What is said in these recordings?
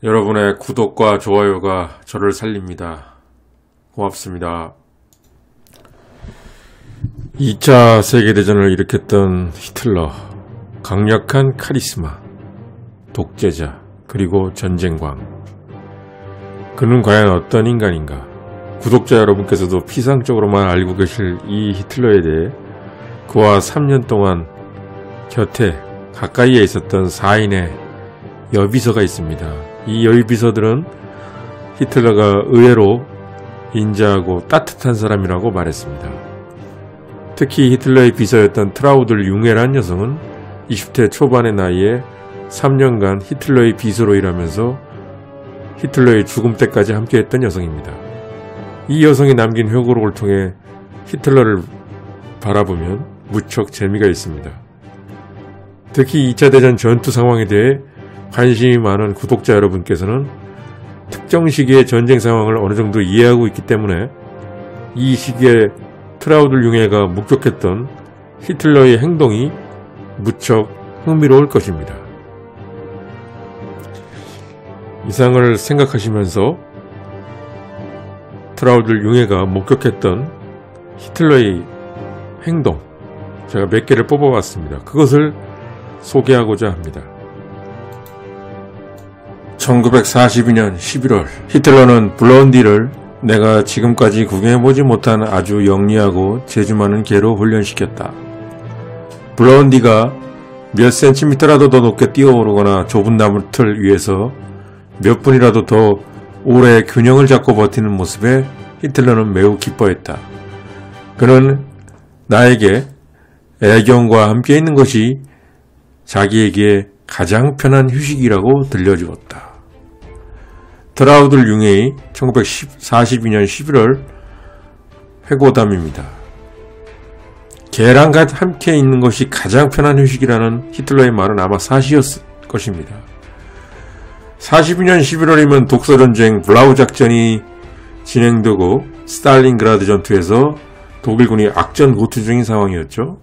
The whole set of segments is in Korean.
여러분의 구독과 좋아요가 저를 살립니다. 고맙습니다. 2차 세계대전을 일으켰던 히틀러, 강력한 카리스마, 독재자, 그리고 전쟁광. 그는 과연 어떤 인간인가? 구독자 여러분께서도 피상적으로만 알고 계실 이 히틀러에 대해 그와 3년 동안 곁에 가까이에 있었던 4인의 여비서가 있습니다. 이 여비서들은 히틀러가 의외로 인자하고 따뜻한 사람이라고 말했습니다. 특히 히틀러의 비서였던 트라우들 융에라는 여성은 20대 초반의 나이에 3년간 히틀러의 비서로 일하면서 히틀러의 죽음 때까지 함께했던 여성입니다. 이 여성이 남긴 회고록을 통해 히틀러를 바라보면 무척 재미가 있습니다. 특히 2차 대전 전투 상황에 대해 관심이 많은 구독자 여러분께서는 특정 시기의 전쟁 상황을 어느 정도 이해하고 있기 때문에 이 시기에 트라우들 융에가 목격했던 히틀러의 행동이 무척 흥미로울 것입니다. 이상을 생각하시면서 트라우들 융에가 목격했던 히틀러의 행동, 제가 몇 개를 뽑아봤습니다. 그것을 소개하고자 합니다. 1942년 11월, 히틀러는 블론디를 내가 지금까지 구경해보지 못한 아주 영리하고 재주 많은 개로 훈련시켰다. 블론디가 몇 센티미터라도 더 높게 뛰어오르거나 좁은 나무틀 위에서 몇 분이라도 더 오래 균형을 잡고 버티는 모습에 히틀러는 매우 기뻐했다. 그는 나에게 애경과 함께 있는 것이 자기에게 가장 편한 휴식이라고 들려주었다. 트라우들 융의 1942년 11월 회고담입니다. 개랑 함께 있는 것이 가장 편한 휴식이라는 히틀러의 말은 아마 사실이었을 것입니다. 42년 11월이면 독서전쟁 블라우 작전이 진행되고 스탈린그라드 전투에서 독일군이 악전 고투 중인 상황이었죠.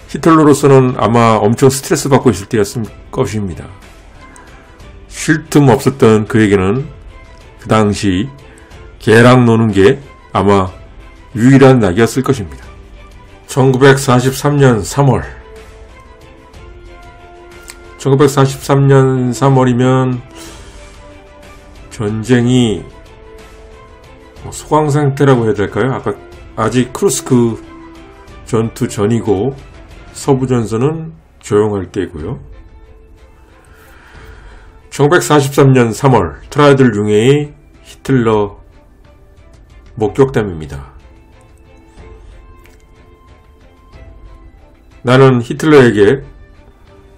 히틀러로서는 아마 엄청 스트레스 받고 있을 때였을 것입니다. 쉴 틈 없었던 그에게는 그 당시 개랑 노는 게 아마 유일한 낙이었을 것입니다. 1943년 3월 1943년 3월이면 전쟁이 소강 상태라고 해야 될까요? 아직 크루스크 전투 전이고 서부전선은 조용할 때고요. 1943년 3월 트라우들 융의 히틀러 목격담입니다. 나는 히틀러에게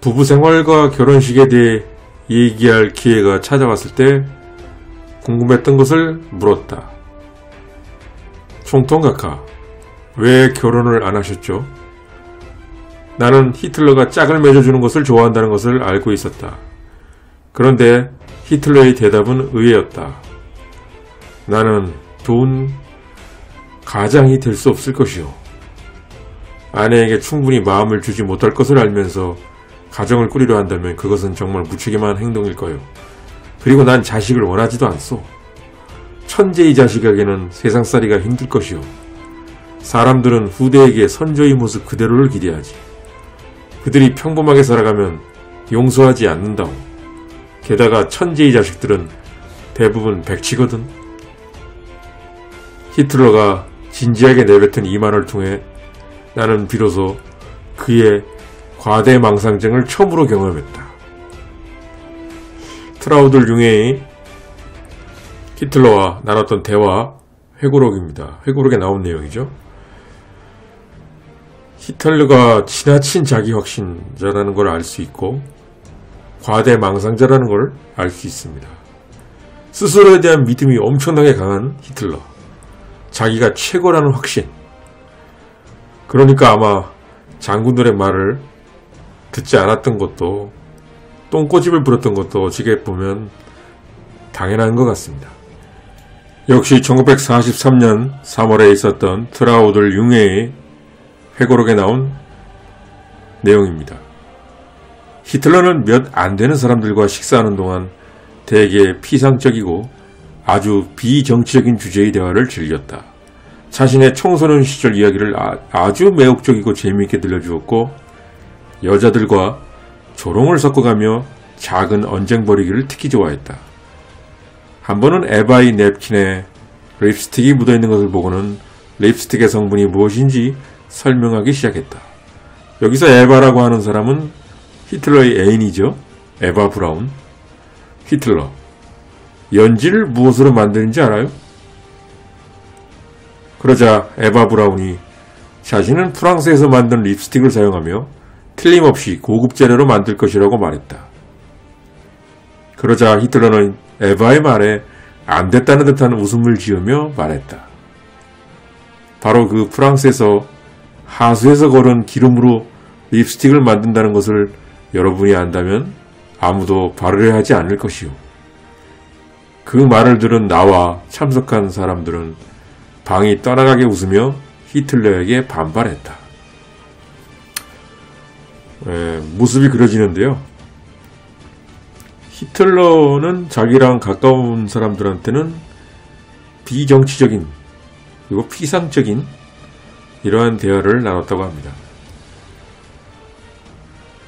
부부 생활과 결혼식에 대해 얘기할 기회가 찾아왔을 때 궁금했던 것을 물었다. 총통각하, 왜 결혼을 안 하셨죠? 나는 히틀러가 짝을 맺어주는 것을 좋아한다는 것을 알고 있었다. 그런데 히틀러의 대답은 의외였다. 나는 좋은 가장이 될 수 없을 것이요. 아내에게 충분히 마음을 주지 못할 것을 알면서 가정을 꾸리려 한다면 그것은 정말 무책임한 행동일 거요. 그리고 난 자식을 원하지도 않소. 천재의 자식에게는 세상살이가 힘들 것이요. 사람들은 후대에게 선조의 모습 그대로를 기대하지. 그들이 평범하게 살아가면 용서하지 않는다고. 게다가 천재의 자식들은 대부분 백치거든. 히틀러가 진지하게 내뱉은 이 말을 통해 나는 비로소 그의 과대망상증을 처음으로 경험했다. 트라우들 융의 히틀러와 나눴던 대화 회고록입니다. 회고록에 나온 내용이죠. 히틀러가 지나친 자기 확신자라는 걸 알 수 있고 과대망상자라는 걸 알 수 있습니다. 스스로에 대한 믿음이 엄청나게 강한 히틀러. 자기가 최고라는 확신. 그러니까 아마 장군들의 말을 듣지 않았던 것도, 똥꼬집을 부렸던 것도 어찌게 보면 당연한 것 같습니다. 역시 1943년 3월에 있었던 트라우들 융의 회고록에 나온 내용입니다. 히틀러는 몇 안 되는 사람들과 식사하는 동안 대개 피상적이고 아주 비정치적인 주제의 대화를 즐겼다. 자신의 청소년 시절 이야기를 아주 매혹적이고 재미있게 들려주었고 여자들과 조롱을 섞어가며 작은 언쟁벌이기를 특히 좋아했다. 한 번은 에바의 냅킨에 립스틱이 묻어있는 것을 보고는 립스틱의 성분이 무엇인지 설명하기 시작했다. 여기서 에바라고 하는 사람은 히틀러의 애인이죠. 에바 브라운. 히틀러. 연지를 무엇으로 만드는지 알아요? 그러자 에바 브라운이 자신은 프랑스에서 만든 립스틱을 사용하며 틀림없이 고급 재료로 만들 것이라고 말했다. 그러자 히틀러는 에바의 말에 안 됐다는 듯한 웃음을 지으며 말했다. 바로 그 프랑스에서 하수에서 거른 기름으로 립스틱을 만든다는 것을 여러분이 안다면 아무도 발을 하지 않을 것이요. 그 말을 들은 나와 참석한 사람들은 방이 떠나가게 웃으며 히틀러에게 반발했다. 모습이 그려지는데요. 히틀러는 자기랑 가까운 사람들한테는 비정치적인 그리고 피상적인 이러한 대화를 나눴다고 합니다.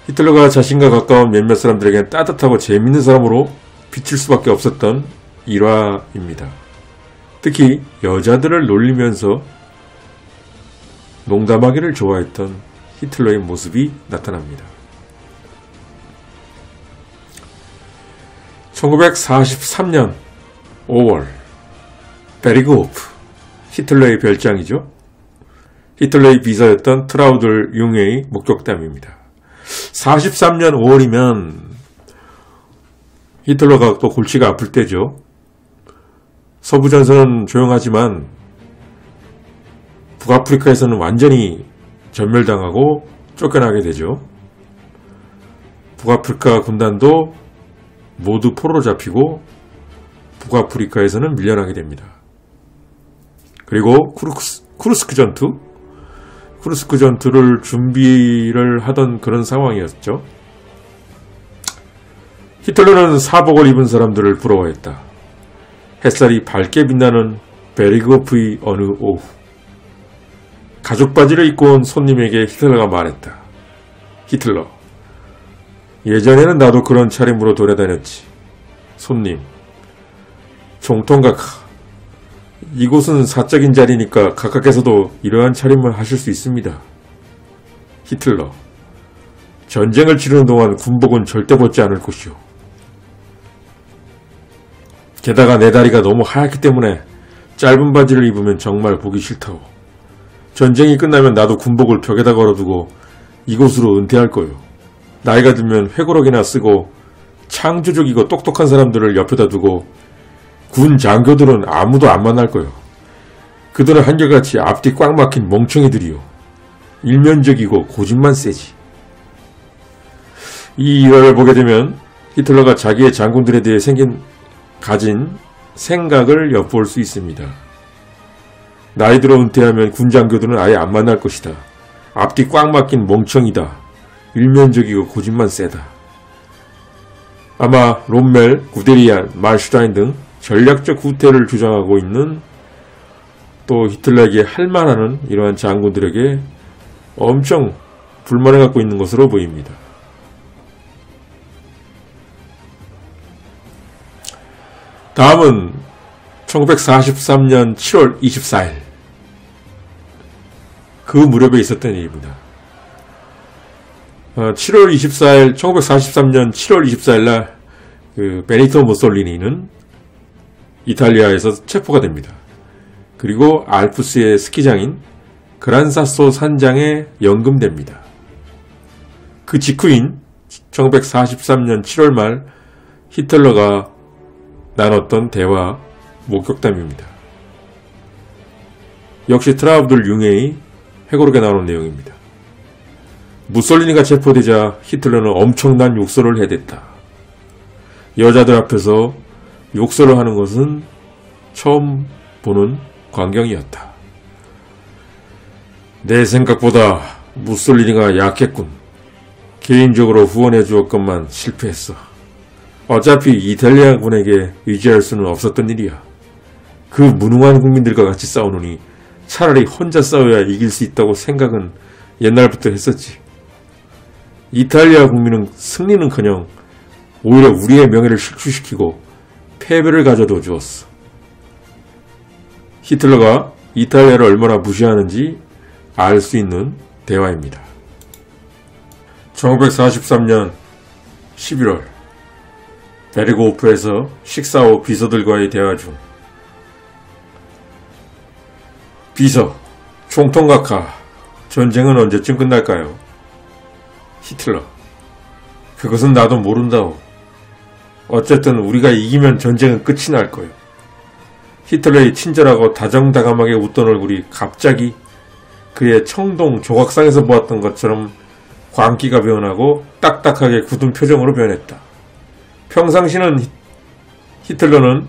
히틀러가 자신과 가까운 몇몇 사람들에게는 따뜻하고 재미있는 사람으로 비칠 수밖에 없었던 일화입니다. 특히 여자들을 놀리면서 농담하기를 좋아했던 히틀러의 모습이 나타납니다. 1943년 5월 베리그호프, 히틀러의 별장이죠. 히틀러의 비서였던 트라우들 융의 목격담입니다. 43년 5월이면 히틀러가 또 골치가 아플 때죠. 서부전선은 조용하지만 북아프리카에서는 완전히 전멸당하고 쫓겨나게 되죠. 북아프리카 군단도 모두 포로로 잡히고 북아프리카에서는 밀려나게 됩니다. 그리고 쿠르스크 전투를 준비를 하던 그런 상황이었죠. 히틀러는 사복을 입은 사람들을 부러워했다. 햇살이 밝게 빛나는 베리그호프의 어느 오후, 가죽 바지를 입고 온 손님에게 히틀러가 말했다. 히틀러, 예전에는 나도 그런 차림으로 돌아다녔지. 손님, 총통각, 이곳은 사적인 자리니까 각하께서도 이러한 차림을 하실 수 있습니다. 히틀러, 전쟁을 치르는 동안 군복은 절대 벗지 않을 것이오. 게다가 내 다리가 너무 하얗기 때문에 짧은 바지를 입으면 정말 보기 싫다오. 전쟁이 끝나면 나도 군복을 벽에다 걸어두고 이곳으로 은퇴할 거요. 나이가 들면 회고록이나 쓰고 창조적이고 똑똑한 사람들을 옆에다 두고 군 장교들은 아무도 안 만날 거요. 그들은 한결같이 앞뒤 꽉 막힌 멍청이들이요. 일면적이고 고집만 세지. 이 일화를 보게 되면 히틀러가 자기의 장군들에 대해 가진 생각을 엿볼 수 있습니다. 나이 들어 은퇴하면 군 장교들은 아예 안 만날 것이다. 앞뒤 꽉 막힌 멍청이다. 일면적이고 고집만 세다. 아마 롬멜, 구데리안, 말슈타인 등 전략적 후퇴를 주장하고 있는 또 히틀러에게 할만하는 이러한 장군들에게 엄청 불만을 갖고 있는 것으로 보입니다. 다음은 1943년 7월 24일 그 무렵에 있었던 일입니다. 1943년 7월 24일 날 베니토 무솔리니는 이탈리아에서 체포가 됩니다. 그리고 알프스의 스키장인 그란사소 산장에 연금됩니다. 그 직후인 1943년 7월 말 히틀러가 나눴던 대화 목격담입니다. 역시 트라우들 융의 회고록에 나오는 내용입니다. 무솔리니가 체포되자 히틀러는 엄청난 욕설을 해댔다. 여자들 앞에서 욕설을 하는 것은 처음 보는 광경이었다. 내 생각보다 무솔리니가 약했군. 개인적으로 후원해 주었건만 실패했어. 어차피 이탈리아군에게 의지할 수는 없었던 일이야. 그 무능한 국민들과 같이 싸우느니 차라리 혼자 싸워야 이길 수 있다고 생각은 옛날부터 했었지. 이탈리아 국민은 승리는커녕 오히려 우리의 명예를 실추시키고 패배를 가져다 주었어. 히틀러가 이탈리아를 얼마나 무시하는지 알 수 있는 대화입니다. 1943년 11월 베르고프에서 식사 후 비서들과의 대화 중 비서, 총통각하, 전쟁은 언제쯤 끝날까요? 히틀러, 그것은 나도 모른다오. 어쨌든 우리가 이기면 전쟁은 끝이 날 거요. 히틀러의 친절하고 다정다감하게 웃던 얼굴이 갑자기 그의 청동 조각상에서 보았던 것처럼 광기가 변하고 딱딱하게 굳은 표정으로 변했다. 평상시는 히틀러는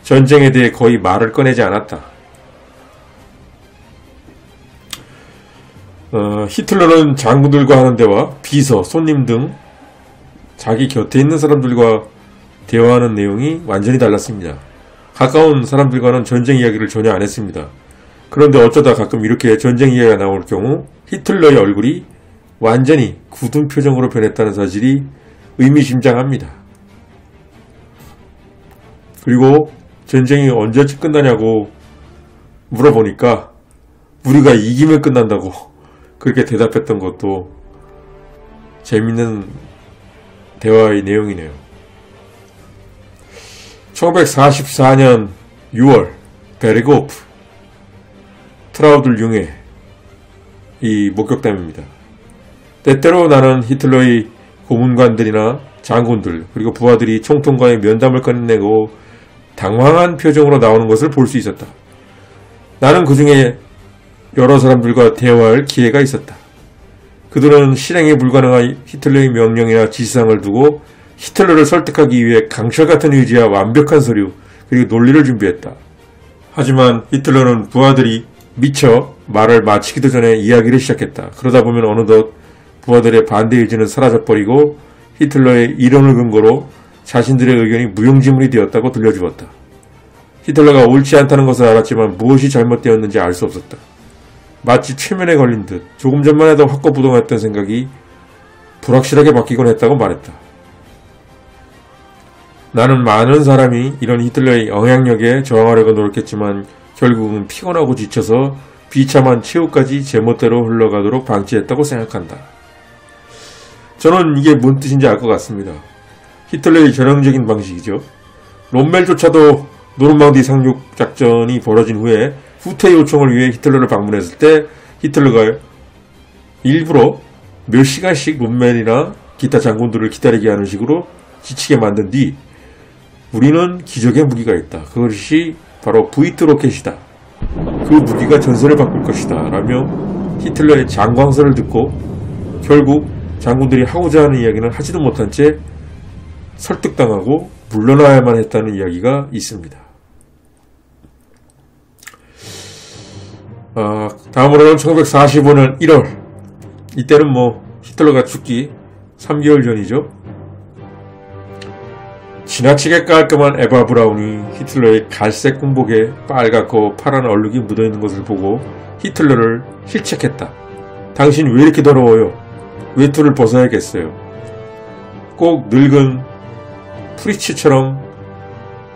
전쟁에 대해 거의 말을 꺼내지 않았다. 히틀러는 장군들과 하는 대화, 비서, 손님 등 자기 곁에 있는 사람들과 대화하는 내용이 완전히 달랐습니다. 가까운 사람들과는 전쟁 이야기를 전혀 안 했습니다. 그런데 어쩌다 가끔 이렇게 전쟁 이야기가 나올 경우 히틀러의 얼굴이 완전히 굳은 표정으로 변했다는 사실이 의미심장합니다. 그리고 전쟁이 언제쯤 끝나냐고 물어보니까 우리가 이기면 끝난다고 그렇게 대답했던 것도 재밌는 대화의 내용이네요. 1944년 6월 베르고프 트라우들 융의 이 목격담입니다. 때때로 나는 히틀러의 고문관들이나 장군들 그리고 부하들이 총통과의 면담을 꺼내고 당황한 표정으로 나오는 것을 볼 수 있었다. 나는 그 중에 여러 사람들과 대화할 기회가 있었다. 그들은 실행이 불가능한 히틀러의 명령이나 지시사항을 두고 히틀러를 설득하기 위해 강철같은 의지와 완벽한 서류 그리고 논리를 준비했다. 하지만 히틀러는 부하들이 미처 말을 마치기도 전에 이야기를 시작했다. 그러다 보면 어느덧 부하들의 반대 의지는 사라져버리고 히틀러의 이론을 근거로 자신들의 의견이 무용지물이 되었다고 들려주었다. 히틀러가 옳지 않다는 것을 알았지만 무엇이 잘못되었는지 알 수 없었다. 마치 최면에 걸린 듯 조금 전만 해도 확고부동했던 생각이 불확실하게 바뀌곤 했다고 말했다. 나는 많은 사람이 이런 히틀러의 영향력에 저항하려고 노력했지만 결국은 피곤하고 지쳐서 비참한 최후까지 제멋대로 흘러가도록 방치했다고 생각한다. 저는 이게 뭔 뜻인지 알 것 같습니다. 히틀러의 전형적인 방식이죠. 롬멜조차도 노르망디 상륙 작전이 벌어진 후에 후퇴 요청을 위해 히틀러를 방문했을 때 히틀러가 일부러 몇 시간씩 롬멜이나 기타 장군들을 기다리게 하는 식으로 지치게 만든 뒤 우리는 기적의 무기가 있다. 그것이 바로 V2 로켓이다. 그 무기가 전선을 바꿀 것이다. 라며 히틀러의 장광설을 듣고 결국 장군들이 하고자 하는 이야기는 하지도 못한 채 설득당하고 물러나야만 했다는 이야기가 있습니다. 다음으로는 1945년 1월 이때는 히틀러가 죽기 3개월 전이죠. 지나치게 깔끔한 에바 브라운이 히틀러의 갈색 군복에 빨갛고 파란 얼룩이 묻어있는 것을 보고 히틀러를 실책했다. 당신 왜 이렇게 더러워요? 외투를 벗어야겠어요. 꼭 늙은 프리츠처럼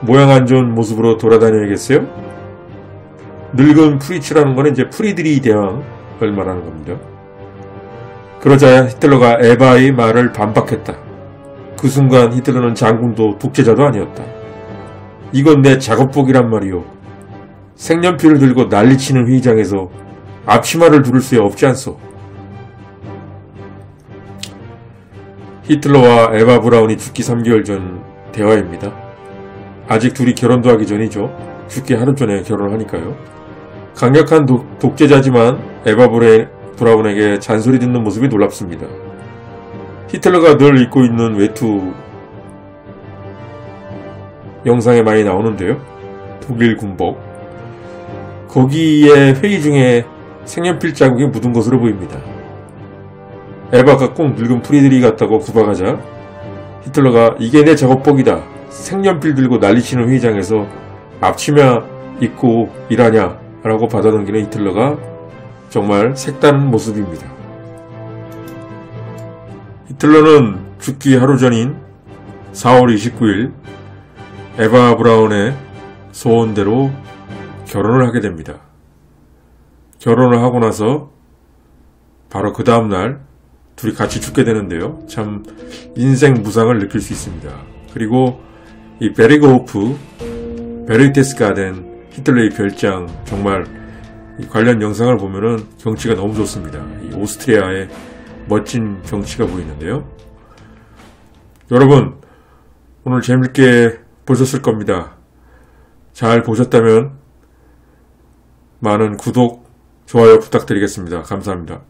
모양 안 좋은 모습으로 돌아다녀야겠어요? 늙은 프리츠라는 거는 이제 프리드리 대왕을 말하는 겁니다. 그러자 히틀러가 에바의 말을 반박했다. 그 순간 히틀러는 장군도 독재자도 아니었다. 이건 내 작업복이란 말이오. 색연필을 들고 난리치는 회의장에서 앞치마를 두를 수 없지 않소. 히틀러와 에바 브라운이 죽기 3개월 전 대화입니다. 아직 둘이 결혼도 하기 전이죠. 죽기 하루 전에 결혼을 하니까요. 강력한 독재자지만 에바 브라운에게 잔소리 듣는 모습이 놀랍습니다. 히틀러가 늘 입고 있는 외투 영상에 많이 나오는데요. 독일 군복. 거기에 회의 중에 색연필 자국이 묻은 것으로 보입니다. 에바가 꼭 늙은 프리드리 같다고 구박하자 히틀러가 이게 내 작업복이다, 색연필 들고 난리치는 회의장에서 앞치마 입고 일하냐 라고 받아넘기는 히틀러가 정말 색다른 모습입니다. 히틀러는 죽기 하루 전인 4월 29일 에바 브라운의 소원대로 결혼을 하게 됩니다. 결혼을 하고 나서 바로 그 다음날 둘이 같이 죽게 되는데요. 참 인생 무상을 느낄 수 있습니다. 그리고 이 베르그호프 베르테스가덴 히틀러의 별장, 정말 관련 영상을 보면은 경치가 너무 좋습니다. 이 오스트리아의 멋진 경치가 보이는데요. 여러분, 오늘 재밌게 보셨을 겁니다. 잘 보셨다면 많은 구독, 좋아요 부탁드리겠습니다. 감사합니다.